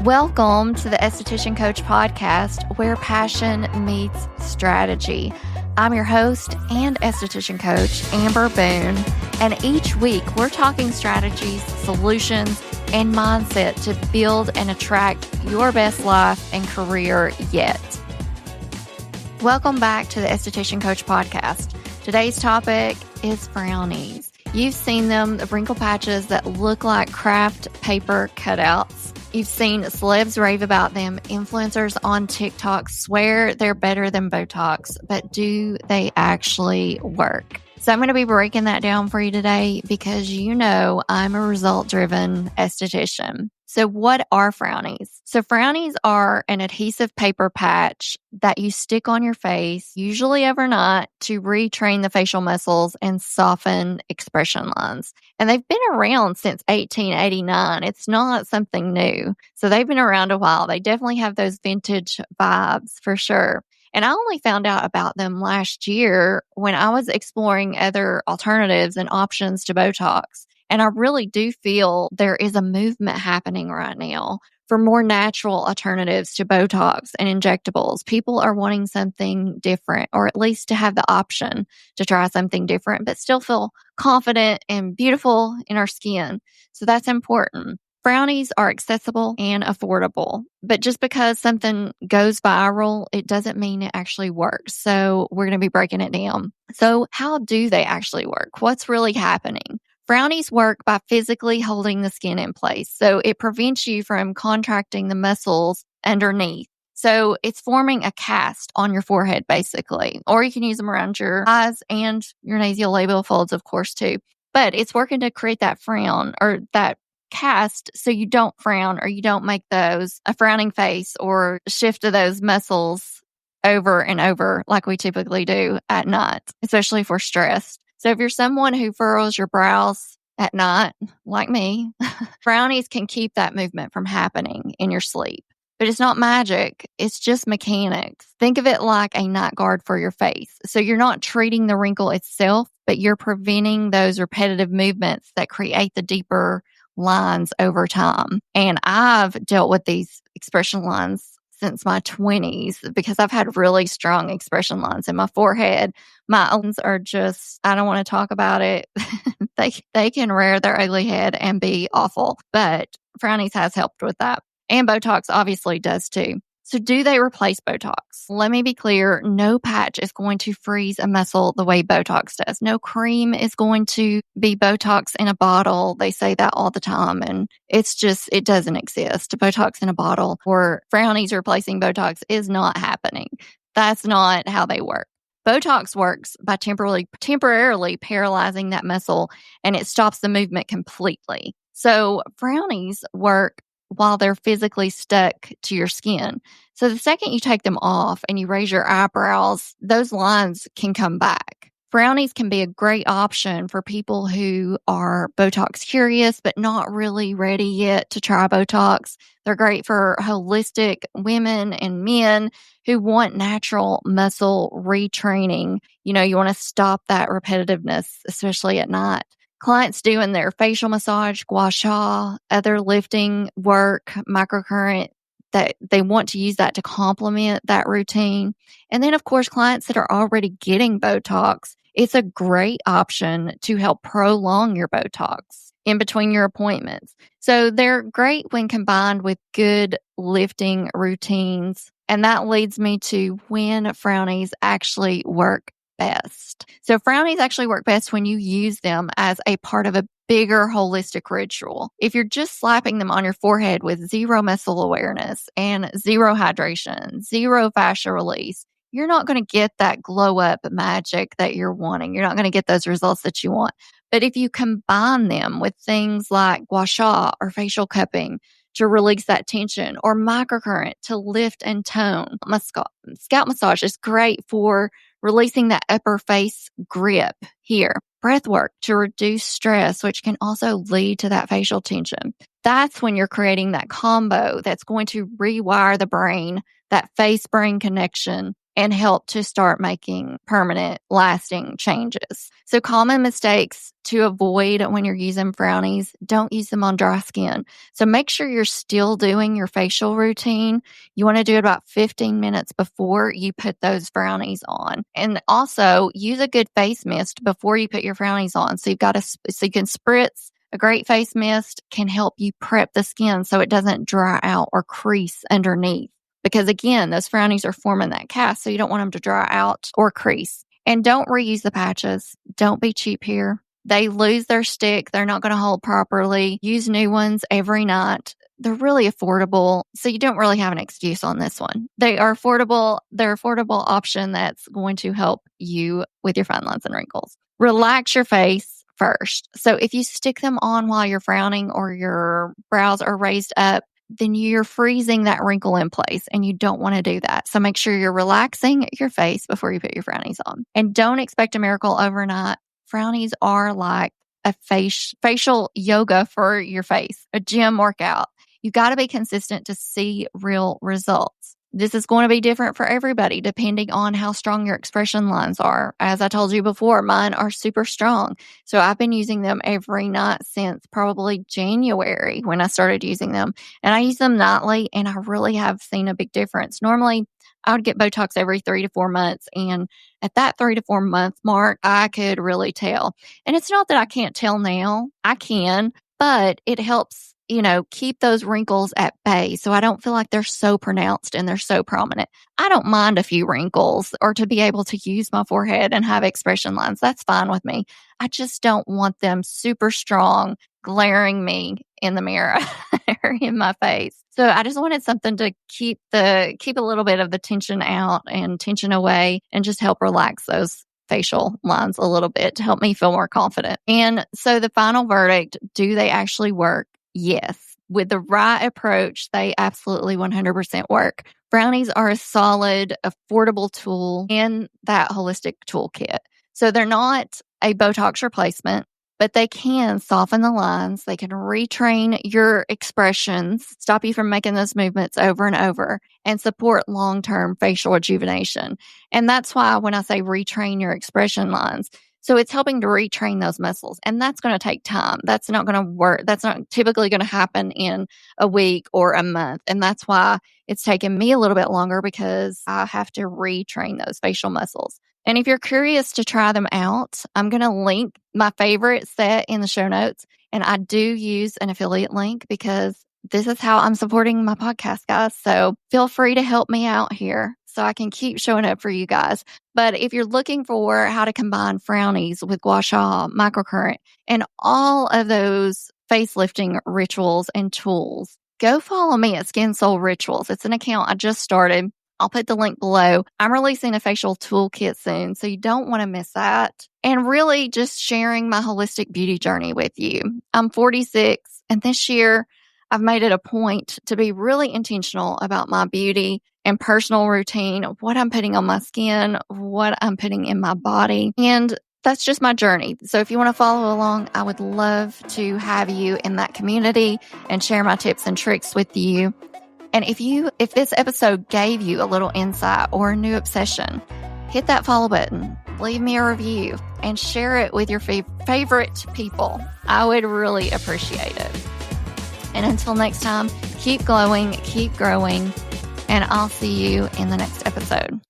Welcome to the Esthetician Coach podcast, where passion meets strategy. I'm your host and esthetician coach, Amber Boone, and each week we're talking strategies, solutions, and mindset to build and attract your best life and career yet. Welcome back to the Esthetician Coach podcast. Today's topic is Frownies. You've seen them, the wrinkle patches that look like craft paper cutouts. You've seen celebs rave about them. Influencers on TikTok swear they're better than Botox, but do they actually work? So I'm going to be breaking that down for you today because you know I'm a result-driven esthetician. So what are Frownies? So Frownies are an adhesive paper patch that you stick on your face, usually overnight, to retrain the facial muscles and soften expression lines. And they've been around since 1889. It's not something new. So they've been around a while. They definitely have those vintage vibes for sure. And I only found out about them last year when I was exploring other alternatives and options to Botox. And I really do feel there is a movement happening right now for more natural alternatives to Botox and injectables. People are wanting something different, or at least to have the option to try something different, but still feel confident and beautiful in our skin. So that's important. Frownies are accessible and affordable, but just because something goes viral, it doesn't mean it actually works. So we're going to be breaking it down. So how do they actually work? What's really happening? Frownies work by physically holding the skin in place. So it prevents you from contracting the muscles underneath. So it's forming a cast on your forehead, basically. Or you can use them around your eyes and your nasolabial folds, of course, too. But it's working to create that frown or that cast so you don't frown or you don't make those a frowning face or shift to those muscles over and over like we typically do at night, especially if we're stressed. So if you're someone who furrows your brows at night, like me, Frownies can keep that movement from happening in your sleep. But it's not magic. It's just mechanics. Think of it like a night guard for your face. So you're not treating the wrinkle itself, but you're preventing those repetitive movements that create the deeper lines over time. And I've dealt with these expression lines since my 20s because I've had really strong expression lines in my forehead. My ones are just, I don't want to talk about it. They can rear their ugly head and be awful, but Frownies has helped with that. And Botox obviously does too. So do they replace Botox? Let me be clear. No patch is going to freeze a muscle the way Botox does. No cream is going to be Botox in a bottle. They say that all the time. And it's just, it doesn't exist. Botox in a bottle or Frownies replacing Botox is not happening. That's not how they work. Botox works by temporarily paralyzing that muscle, and it stops the movement completely. So Frownies work while they're physically stuck to your skin. So the second you take them off and you raise your eyebrows, those lines can come back. Frownies can be a great option for people who are Botox curious, but not really ready yet to try Botox. They're great for holistic women and men who want natural muscle retraining. You know, you want to stop that repetitiveness, especially at night. Clients doing their facial massage, gua sha, other lifting work, microcurrent, that they want to use that to complement that routine. And then, of course, clients that are already getting Botox, it's a great option to help prolong your Botox in between your appointments. So they're great when combined with good lifting routines. And that leads me to when Frownies actually work best. So Frownies actually work best when you use them as a part of a bigger holistic ritual. If you're just slapping them on your forehead with zero muscle awareness and zero hydration, zero fascia release, you're not going to get that glow up magic that you're wanting. You're not going to get those results that you want. But if you combine them with things like gua sha or facial cupping to release that tension, or microcurrent to lift and tone, scalp massage is great for releasing that upper face grip here. Breath work to reduce stress, which can also lead to that facial tension. That's when you're creating that combo that's going to rewire the brain, that face-brain connection, and help to start making permanent, lasting changes. So common mistakes to avoid when you're using Frownies: don't use them on dry skin. So make sure you're still doing your facial routine. You want to do it about 15 minutes before you put those Frownies on. And also use a good face mist before you put your Frownies on. So you can spritz. A great face mist can help you prep the skin so it doesn't dry out or crease underneath. Because again, those Frownies are forming that cast, so you don't want them to dry out or crease. And don't reuse the patches. Don't be cheap here. They lose their stick. They're not going to hold properly. Use new ones every night. They're really affordable, so you don't really have an excuse on this one. They are affordable. They're affordable option that's going to help you with your fine lines and wrinkles. Relax your face first. So if you stick them on while you're frowning or your brows are raised up, then you're freezing that wrinkle in place, and you don't want to do that. So make sure you're relaxing your face before you put your Frownies on. And don't expect a miracle overnight. Frownies are like a facial yoga for your face, a gym workout. You got to be consistent to see real results. This is going to be different for everybody depending on how strong your expression lines are. As I told you before, mine are super strong. So I've been using them every night since probably January when I started using them. And I use them nightly, and I really have seen a big difference. Normally, I would get Botox every 3 to 4 months. And at that 3 to 4 month mark, I could really tell. And it's not that I can't tell now. I can, but it helps, keep those wrinkles at bay. So I don't feel like they're so pronounced and they're so prominent. I don't mind a few wrinkles or to be able to use my forehead and have expression lines. That's fine with me. I just don't want them super strong, glaring me in the mirror or in my face. So I just wanted something to keep a little bit of the tension out and tension away and just help relax those facial lines a little bit to help me feel more confident. And so the final verdict, do they actually work? Yes. With the right approach, they absolutely 100% work. Frownies are a solid, affordable tool in that holistic toolkit. So they're not a Botox replacement, but they can soften the lines. They can retrain your expressions, stop you from making those movements over and over, and support long-term facial rejuvenation. And that's why when I say retrain your expression lines, so it's helping to retrain those muscles. And that's going to take time. That's not going to work. That's not typically going to happen in a week or a month. And that's why it's taken me a little bit longer, because I have to retrain those facial muscles. And if you're curious to try them out, I'm going to link my favorite set in the show notes. And I do use an affiliate link because this is how I'm supporting my podcast, guys. So feel free to help me out here so I can keep showing up for you guys. But if you're looking for how to combine Frownies with gua sha, microcurrent, and all of those facelifting rituals and tools, go follow me at Skin Soul Rituals. It's an account I just started. I'll put the link below. I'm releasing a facial toolkit soon, so you don't want to miss that. And really just sharing my holistic beauty journey with you. I'm 46, and this year I've made it a point to be really intentional about my beauty and personal routine, what I'm putting on my skin, what I'm putting in my body. And that's just my journey. So if you want to follow along, I would love to have you in that community and share my tips and tricks with you. And if this episode gave you a little insight or a new obsession, hit that follow button, leave me a review, and share it with your favorite people. I would really appreciate it. And until next time, keep glowing, keep growing, and I'll see you in the next episode.